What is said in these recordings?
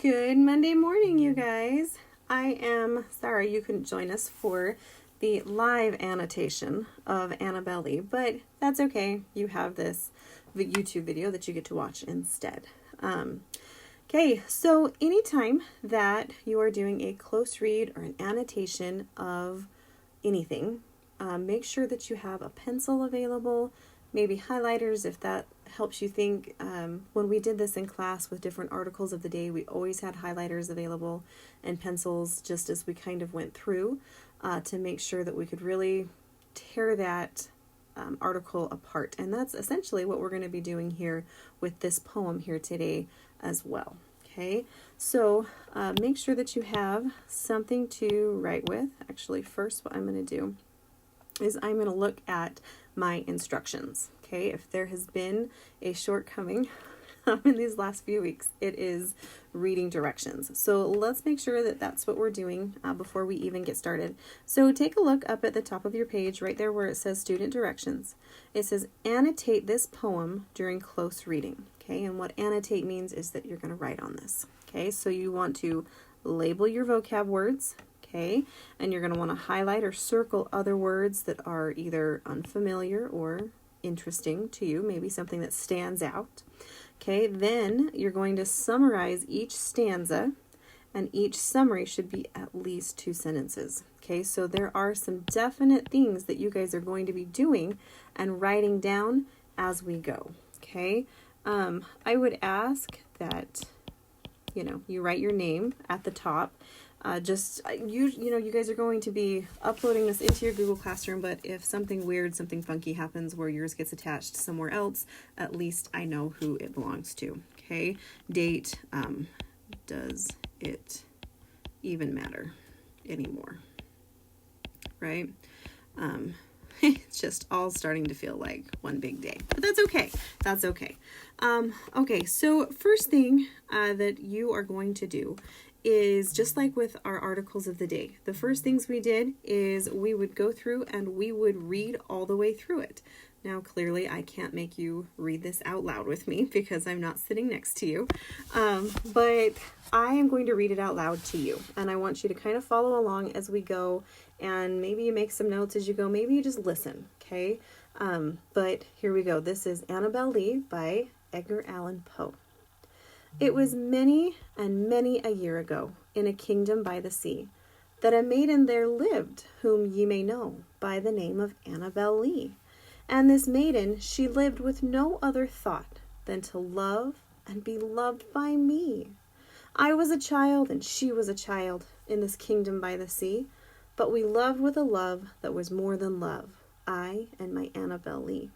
Good Monday morning, you guys. I am sorry you couldn't join us for the live annotation of Annabel Lee, but that's okay. You have this YouTube video that you get to watch instead. Okay, so anytime that you are doing a close read or an annotation of anything, make sure that you have a pencil available, maybe highlighters if that helps you think. When we did this in class with different articles of the day, we always had highlighters available and pencils just as we kind of went through to make sure that we could really tear that article apart. And that's essentially what we're going to be doing here with this poem here today as well. Okay, so make sure that you have something to write with. Actually, first what I'm going to do is I'm going to look at my instructions. Okay, if there has been a shortcoming in these last few weeks, it is reading directions. So let's make sure that that's what we're doing before we even get started. So take a look up at the top of your page, right there where it says student directions. It says annotate this poem during close reading. Okay, and what annotate means is that you're going to write on this. Okay, so you want to label your vocab words. Okay, and you're going to want to highlight or circle other words that are either unfamiliar or interesting to you, maybe something that stands out. Okay, then you're going to summarize each stanza, and each summary should be at least 2 sentences. Okay, so there are some definite things that you guys are going to be doing and writing down as we go. Okay, I would ask that you write your name at the top. You guys are going to be uploading this into your Google Classroom, but if something weird, something funky happens where yours gets attached somewhere else, at least I know who it belongs to. Okay, date, does it even matter anymore? Right? It's just all starting to feel like one big day, but that's okay. That's okay. Okay, so first thing that you are going to do is just like with our articles of the day. The first things we did is we would go through and we would read all the way through it. Now, clearly, I can't make you read this out loud with me because I'm not sitting next to you, but I am going to read it out loud to you, and I want you to kind of follow along as we go, and maybe you make some notes as you go, maybe you just listen, okay? But here we go. This is Annabel Lee by Edgar Allan Poe. It was many and many a year ago, in a kingdom by the sea, that a maiden there lived, whom ye may know by the name of Annabel Lee. And this maiden, she lived with no other thought than to love and be loved by me. I was a child and she was a child in this kingdom by the sea, but we loved with a love that was more than love, I and my Annabel Lee,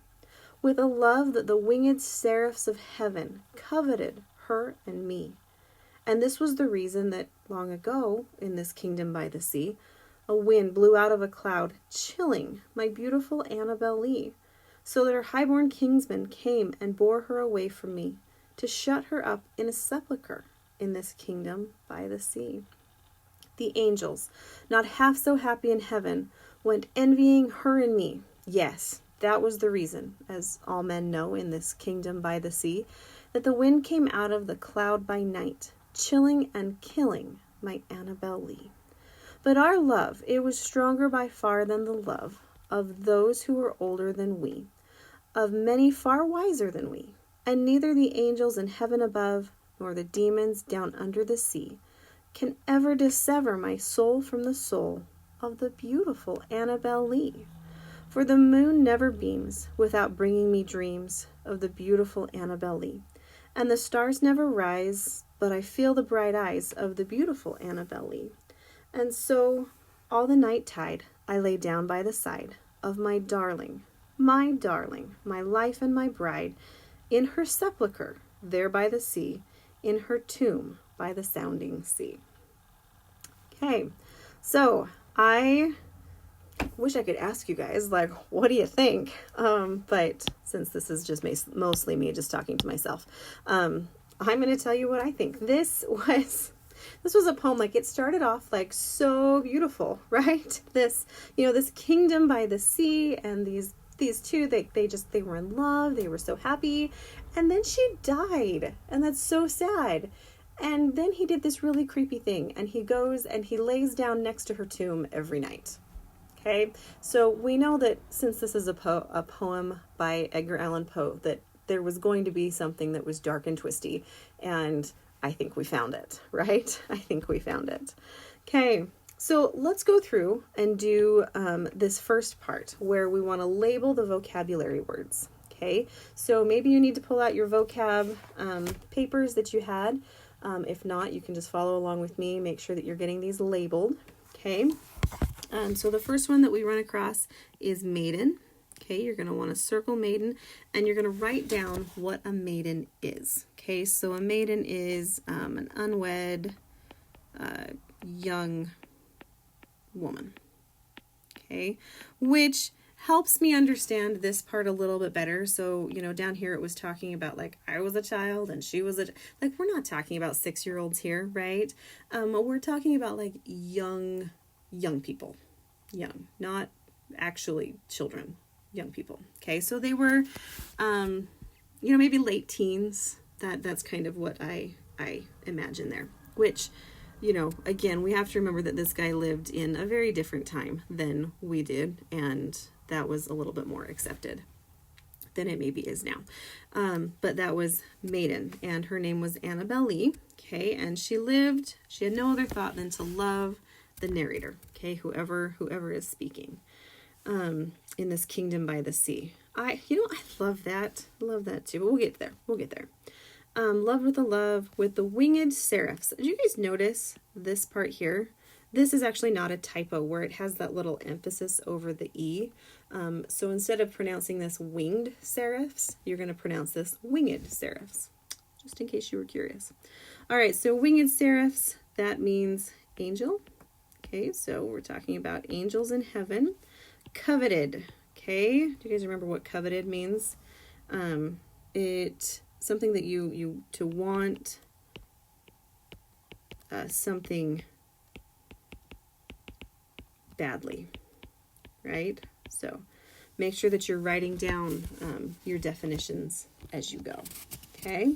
with a love that the winged seraphs of heaven coveted her and me. And this was the reason that long ago, in this kingdom by the sea, a wind blew out of a cloud, chilling my beautiful Annabel Lee, so that her highborn kinsman came and bore her away from me, to shut her up in a sepulchre in this kingdom by the sea. The angels, not half so happy in heaven, went envying her and me. Yes, that was the reason, as all men know in this kingdom by the sea, that the wind came out of the cloud by night, chilling and killing my Annabel Lee. But our love, it was stronger by far than the love of those who were older than we, of many far wiser than we, and neither the angels in heaven above, nor the demons down under the sea, can ever dissever my soul from the soul of the beautiful Annabel Lee. For the moon never beams without bringing me dreams of the beautiful Annabel Lee, and the stars never rise, but I feel the bright eyes of the beautiful Annabel Lee. And so, all the night tide, I lay down by the side of my darling, my life and my bride, in her sepulchre, there by the sea, in her tomb by the sounding sea. Okay, so I wish I could ask you guys, like, what do you think? But since this is just mostly me just talking to myself, I'm going to tell you what I think. This was a poem, like, it started off like so beautiful, right? This kingdom by the sea, and these two, they were in love, they were so happy, and then she died, and that's so sad. And then he did this really creepy thing, and he goes and he lays down next to her tomb every night. Okay, so we know that since this is a poem by Edgar Allan Poe, that there was going to be something that was dark and twisty, and I think we found it, right? I think we found it. Okay, so let's go through and do this first part where we want to label the vocabulary words. Okay, so maybe you need to pull out your vocab papers that you had. If not, you can just follow along with me. Make sure that you're getting these labeled. Okay, so the first one that we run across is maiden. Okay, you're going to want to circle maiden, and you're going to write down what a maiden is. Okay, so a maiden is an unwed young woman. Okay, which helps me understand this part a little bit better. So, you know, down here it was talking about like I was a child and she was like, we're not talking about 6-year-olds here, right? We're talking about like young people, young, not actually children, young people. Okay, so they were, you know, maybe late teens. That's kind of what I imagine there, which, you know, again, we have to remember that this guy lived in a very different time than we did, and that was a little bit more accepted than it maybe is now. But that was maiden, and her name was Annabel Lee. Okay, and she had no other thought than to love the narrator. Okay, whoever is speaking in this kingdom by the sea. I love that. I love that too. But we'll get there. Love with a love with the winged seraphs. Did you guys notice this part here? This is actually not a typo where it has that little emphasis over the E. So instead of pronouncing this winged seraphs, you're going to pronounce this winged seraphs, just in case you were curious. All right, so winged seraphs, that means angel. Okay, so we're talking about angels in heaven. Coveted. Okay, do you guys remember what coveted means? It something that you to want something badly, right? So make sure that you're writing down your definitions as you go. Okay.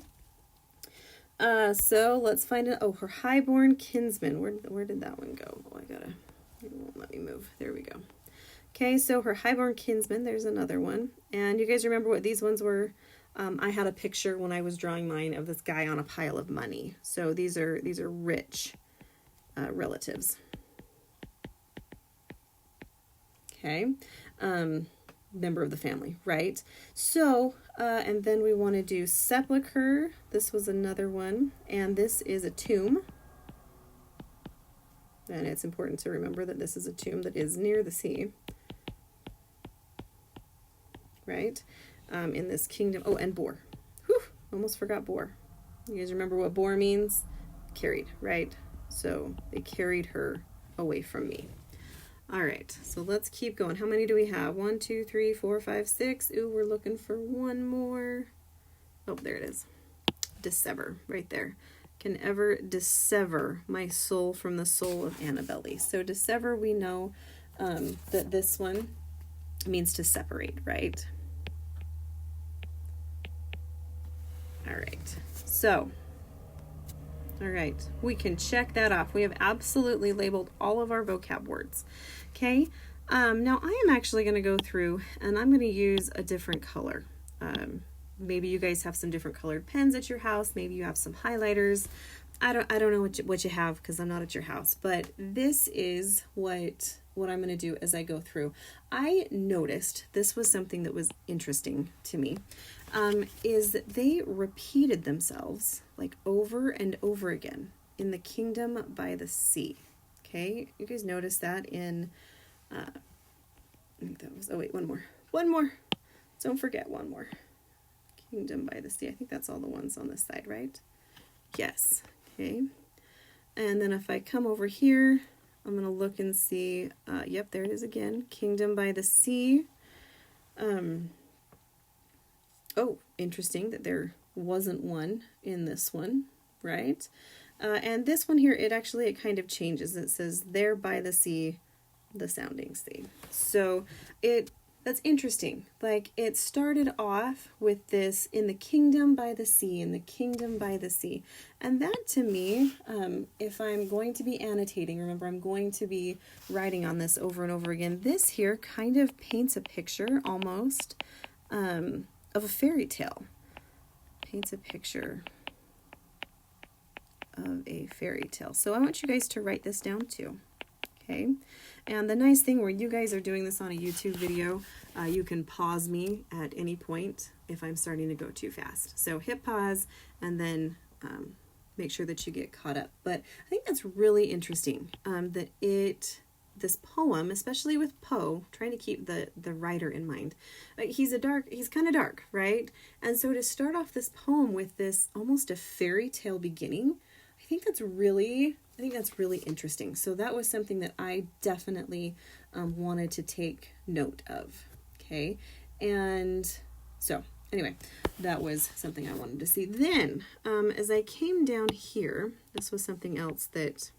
So let's find it. Oh, her highborn kinsman. Where did that one go? Oh, it won't let me move. There we go. Okay, so her highborn kinsman, there's another one. And you guys remember what these ones were? I had a picture when I was drawing mine of this guy on a pile of money. So these are rich relatives. Okay, member of the family, right? So, and then we want to do sepulcher. This was another one, and this is a tomb. And it's important to remember that this is a tomb that is near the sea, right? In this kingdom. Oh, and boar. Whew, almost forgot boar. You guys remember what boar means? Carried, right? So they carried her away from me. All right, so let's keep going. How many do we have? 1, 2, 3, 4, 5, 6. Ooh, we're looking for one more. Oh, there it is. Dissever, right there. Can ever dissever my soul from the soul of Annabel Lee. So dissever, we know that this one means to separate, right? All right, so, all right, we can check that off. We have absolutely labeled all of our vocab words. Okay, now I am actually going to go through and I'm going to use a different color. Maybe you guys have some different colored pens at your house. Maybe you have some highlighters. I don't know what you have because I'm not at your house, but this is what I'm going to do as I go through. I noticed this was something that was interesting to me, is that they repeated themselves like over and over again in the kingdom by the sea. Okay, you guys notice that in, I think that was, oh wait, one more. Don't forget one more. Kingdom by the sea. I think that's all the ones on this side, right? Yes. Okay. And then if I come over here, I'm going to look and see, yep, there it is again. Kingdom by the sea. Oh, interesting that there wasn't one in this one, right? And this one here, it kind of changes. It says, there by the sea, the sounding sea. So that's interesting. Like, it started off with this in the kingdom by the sea, in the kingdom by the sea. And that to me, if I'm going to be annotating, remember I'm going to be writing on this over and over again, this here kind of paints a picture almost of a fairy tale. Paints a picture of a fairy tale. So I want you guys to write this down too. Okay, and the nice thing where you guys are doing this on a YouTube video, you can pause me at any point if I'm starting to go too fast. So hit pause and then make sure that you get caught up. But I think that's really interesting that this poem, especially with Poe, trying to keep the writer in mind. He's kind of dark, right? And so to start off this poem with this almost a fairy tale beginning, I think that's really interesting. So that was something that I definitely wanted to take note of. Okay, and so anyway, that was something I wanted to see. Then, as I came down here, this was something else that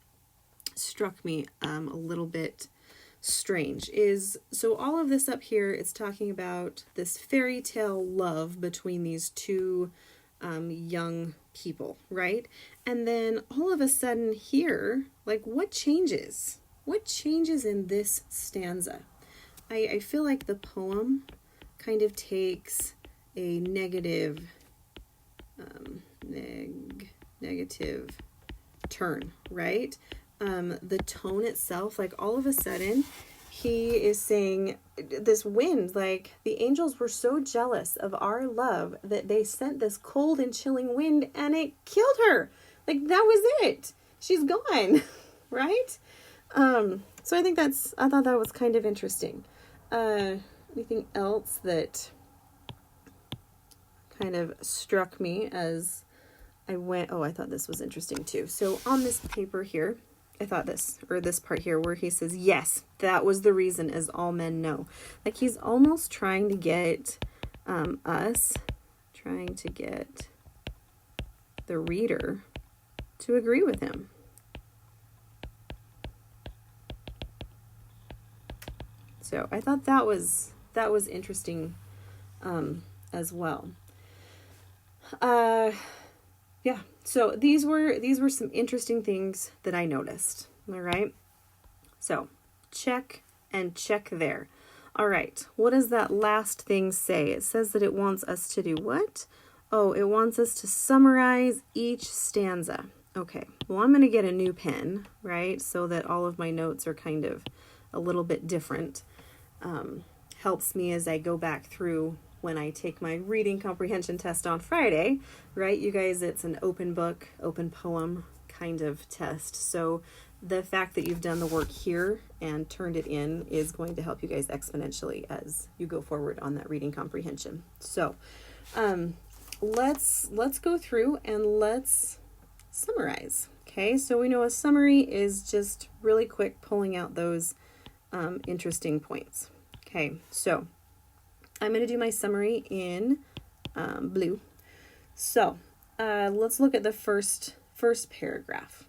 struck me a little bit strange. So all of this up here, it's talking about this fairy tale love between these two young people, right? And then all of a sudden here, like, what changes? What changes in this stanza? I feel like the poem kind of takes a negative turn, right? The tone itself, like all of a sudden he is saying this wind, like the angels were so jealous of our love that they sent this cold and chilling wind and it killed her. Like, that was it. She's gone. Right? So I thought that was kind of interesting. Anything else that kind of struck me as I went, I thought this was interesting too. So on this paper here, I thought this part here where he says, yes, that was the reason, as all men know. Like, he's almost trying to get the reader to agree with him. So I thought that was interesting as well. Yeah, so these were some interesting things that I noticed. All right, so check and check there. All right, what does that last thing say? It says that it wants us to do what? Oh, it wants us to summarize each stanza. Okay, well, I'm going to get a new pen, right, so that all of my notes are kind of a little bit different. Helps me as I go back through when I take my reading comprehension test on Friday, right? You guys, it's an open book, open poem kind of test. So the fact that you've done the work here and turned it in is going to help you guys exponentially as you go forward on that reading comprehension. So let's go through and let's summarize. Okay, so we know a summary is just really quick pulling out those interesting points. Okay, so I'm going to do my summary in blue. So let's look at the first paragraph.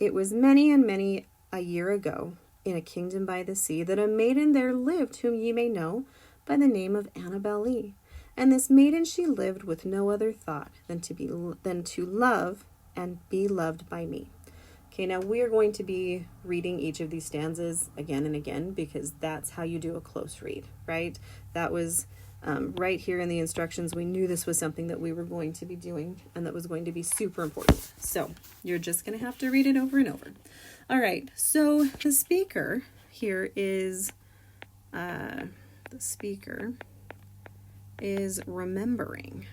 It was many and many a year ago in a kingdom by the sea that a maiden there lived whom ye may know by the name of Annabel Lee. And this maiden she lived with no other thought than to love and be loved by me. Okay, now we are going to be reading each of these stanzas again and again because that's how you do a close read, right? That was right here in the instructions. We knew this was something that we were going to be doing and that was going to be super important. So you're just going to have to read it over and over. All right, so the speaker here is, remembering.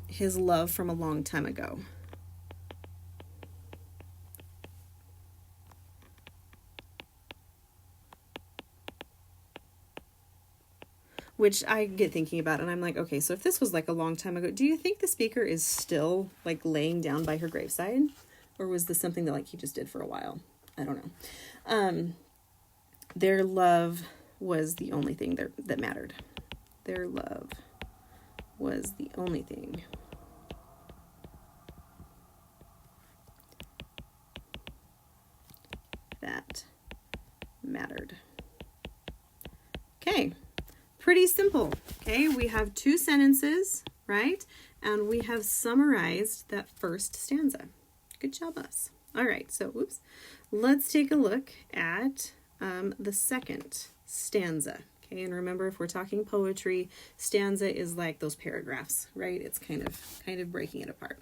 His love from a long time ago. Which I get thinking about and I'm like, okay, so if this was like a long time ago, do you think the speaker is still like laying down by her graveside? Or was this something that like he just did for a while? I don't know. Their love was the only thing that mattered. Their love was the only thing simple. Okay, we have 2 sentences, right? And we have summarized that first stanza. Good job, us. All right, so oops. Let's take a look at the second stanza. Okay, and remember, if we're talking poetry, stanza is like those paragraphs, right? It's kind of breaking it apart.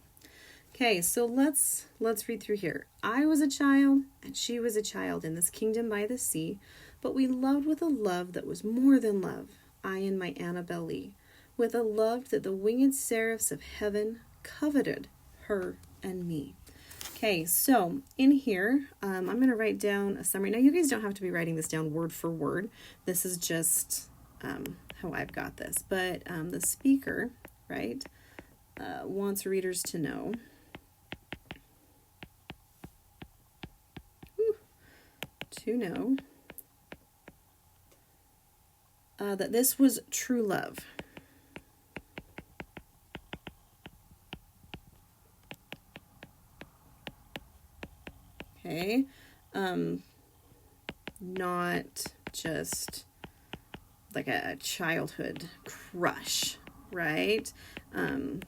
Okay, so let's read through here. I was a child, and she was a child in this kingdom by the sea, but we loved with a love that was more than love, I and my Annabel Lee, with a love that the winged seraphs of heaven coveted her and me. Okay, so in here, I'm going to write down a summary. Now, you guys don't have to be writing this down word for word. This is just how I've got this. But the speaker, right, wants readers to know that this was true love. Okay, not just like a childhood crush, right?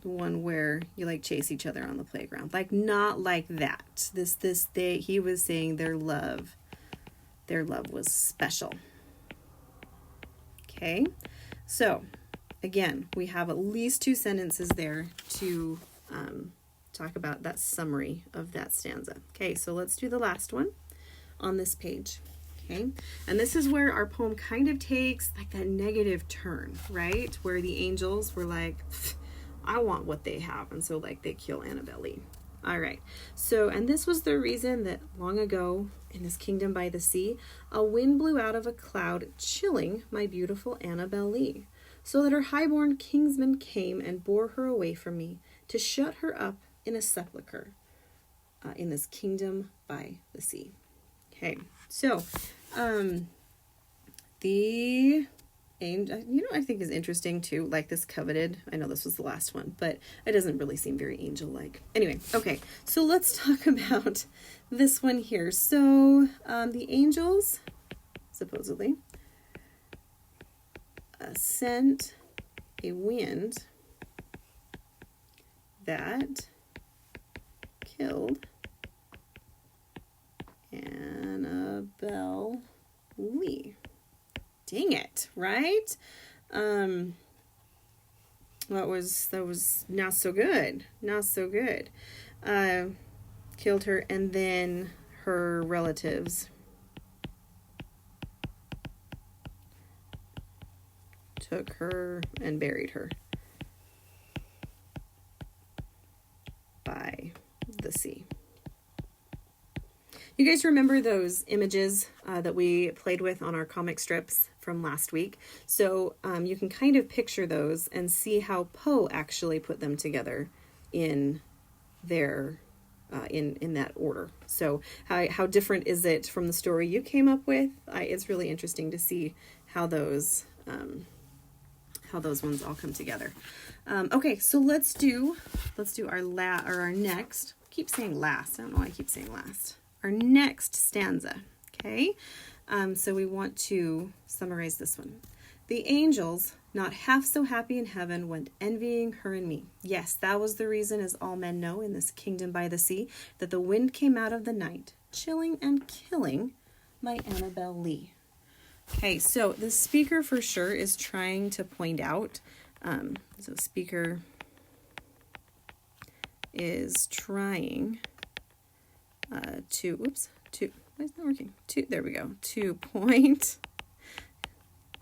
One where you like chase each other on the playground, like not like that. He was saying their love was special. Okay, so again, we have at least 2 sentences there to talk about that summary of that stanza. Okay, so let's do the last one on this page. Okay, and this is where our poem kind of takes like that negative turn, right? Where the angels were like, I want what they have, and so like they kill Annabel Lee. All right, so, and this was the reason that long ago in this kingdom by the sea, a wind blew out of a cloud, chilling my beautiful Annabel Lee, so that her highborn kingsman came and bore her away from me to shut her up in a sepulchre in this kingdom by the sea. Okay, so the angel, I think is interesting too, like this coveted. I know this was the last one, but it doesn't really seem very angel-like. Anyway, okay, so let's talk about this one here. So the angels, supposedly, sent a wind that killed Annabel Lee. Dang it, right? That was not so good. Not so good. Killed her, and then her relatives took her and buried her by the sea. You guys remember those images that we played with on our comic strips from last week? So you can kind of picture those and see how Poe actually put them together in their in that order. So how different is it from the story you came up with? It's really interesting to see how those ones all come together. Okay, so let's do our next. I keep saying last. I don't know why I keep saying last. Our next stanza. Okay, so we want to summarize this one. The angels, not half so happy in heaven, went envying her and me. Yes, that was the reason, as all men know, in this kingdom by the sea, that the wind came out of the night, chilling and killing my Annabel Lee. Okay, so the speaker for sure is trying to point out, so speaker is trying why is it not working? There we go, to point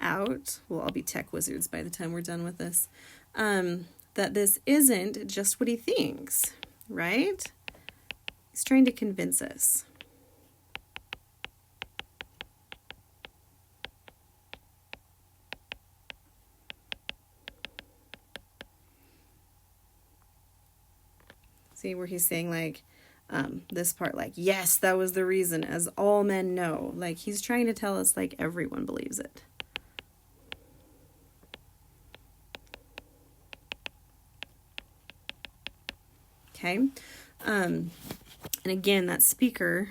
out, we'll all be tech wizards by the time we're done with this, that this isn't just what he thinks, right? He's trying to convince us. See where he's saying like, this part, like, yes, that was the reason, as all men know. Like, he's trying to tell us, like, everyone believes it. Okay. And again, that speaker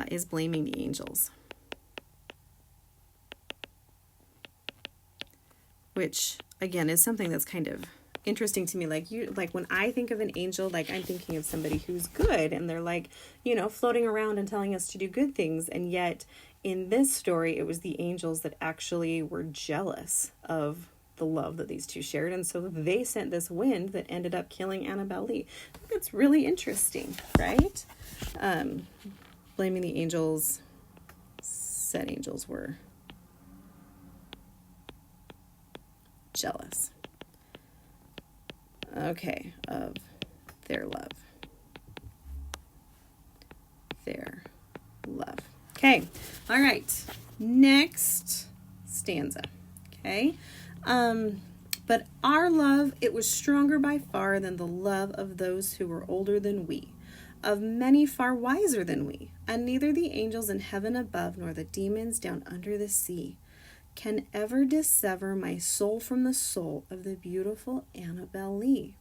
is blaming the angels. which again is something that's kind of interesting to me. Like when I think of an angel, like I'm thinking of somebody who's good, and they're like, floating around and telling us to do good things. And yet in this story, it was the angels that actually were jealous of the love that these two shared. And so they sent this wind that ended up killing Annabel Lee. I think that's really interesting, right? Blaming the angels, said angels were jealous. Okay, of their love. Their love. Okay, all right. Next stanza. Okay. But our love, it was stronger by far than the love of those who were older than we, of many far wiser than we, and neither the angels in heaven above nor the demons down under the sea can ever dissever my soul from the soul of the beautiful Annabel Lee.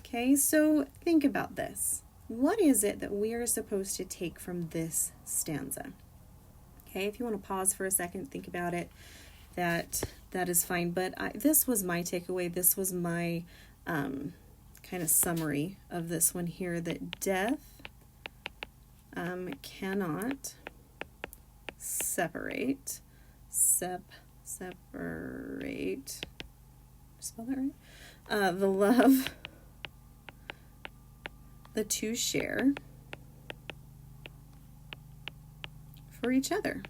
Okay, so think about this. What is it that we are supposed to take from this stanza? Okay, if you want to pause for a second, think about it, that is fine. But this was my takeaway. This was my kind of summary of this one here, that death cannot separate, spell that right? The love the two share for each other.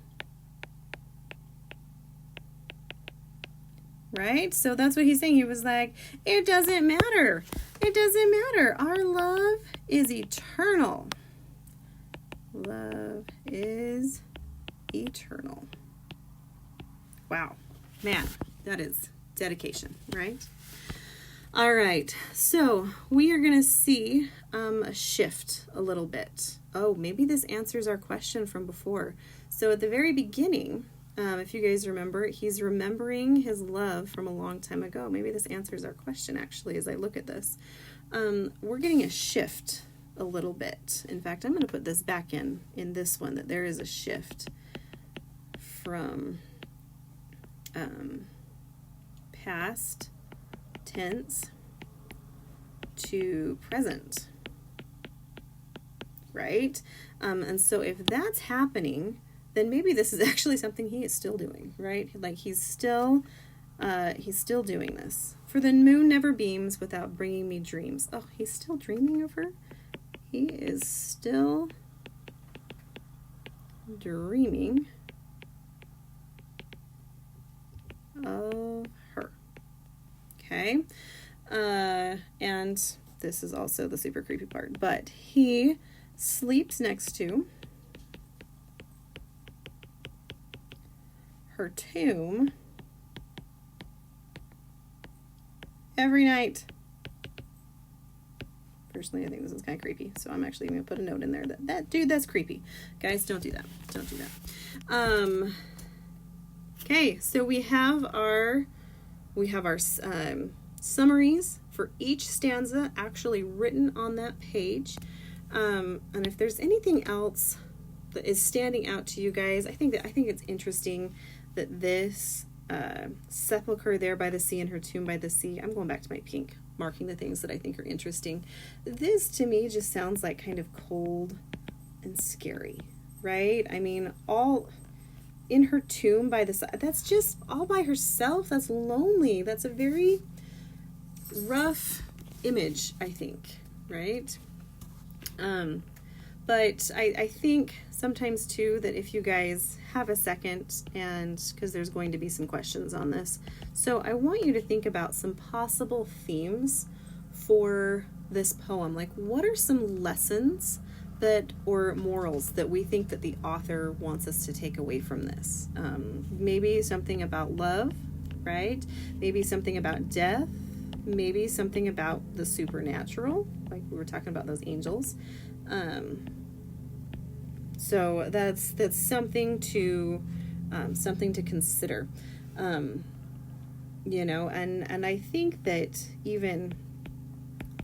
Right? So that's what he's saying. He was like, it doesn't matter. It doesn't matter. Our love is eternal. Love is eternal. Wow. Man, that is dedication, right? All right. So we are going to see a shift a little bit. Oh, maybe this answers our question from before. So at the very beginning, if you guys remember, he's remembering his love from a long time ago. Maybe this answers our question, actually, as I look at this. We're getting a shift a little bit. In fact, I'm going to put this back in this one, that there is a shift from past tense to present, right? And so if that's happening, then maybe this is actually something he is still doing, right? Like he's still doing this. For the moon never beams without bringing me dreams. Oh, he's still dreaming of her? He is still dreaming of her. Okay. And this is also the super creepy part, but he sleeps next to her tomb every night. Personally, I think this is kind of creepy, so I'm actually going to put a note in there that dude, that's creepy. Guys, don't do that. Don't do that. Okay, so we have our summaries for each stanza actually written on that page. And if there's anything else that is standing out to you guys, I think it's interesting that this sepulcher there by the sea and her tomb by the sea, I'm going back to my pink, marking the things that I think are interesting. This to me just sounds like kind of cold and scary, right? I mean, all in her tomb by the side, that's just all by herself. That's lonely. That's a very rough image, I think, right? But I think sometimes too that if you guys have a second, and because there's going to be some questions on this, so I want you to think about some possible themes for this poem. Like, what are some lessons or morals that we think that the author wants us to take away from this? Maybe something about love, right? Maybe something about death. Maybe something about the supernatural, like we were talking about those angels. So that's something to consider. And I think that even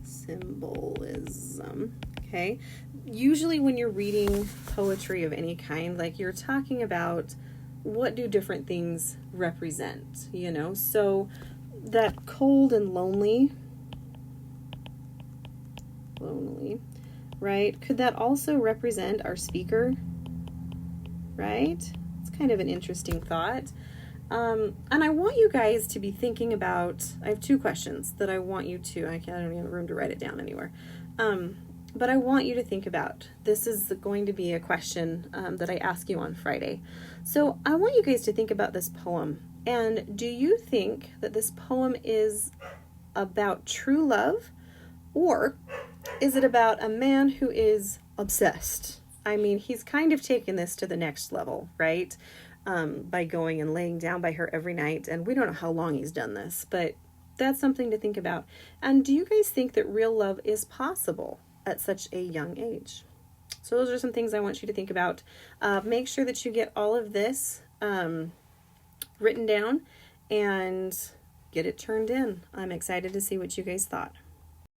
symbolism, okay, usually when you're reading poetry of any kind, like you're talking about what do different things represent, so that cold and lonely, right? Could that also represent our speaker, right? It's kind of an interesting thought. And I want you guys to be thinking about, I have two questions that I want you to, I don't have room to write it down anywhere. But I want you to think about, this is going to be a question that I ask you on Friday. So I want you guys to think about this poem. And do you think that this poem is about true love, or is it about a man who is obsessed? I mean, he's kind of taken this to the next level, right? By going and laying down by her every night. And we don't know how long he's done this, but that's something to think about. And do you guys think that real love is possible at such a young age? So those are some things I want you to think about. Make sure that you get all of this written down and get it turned in. I'm excited to see what you guys thought.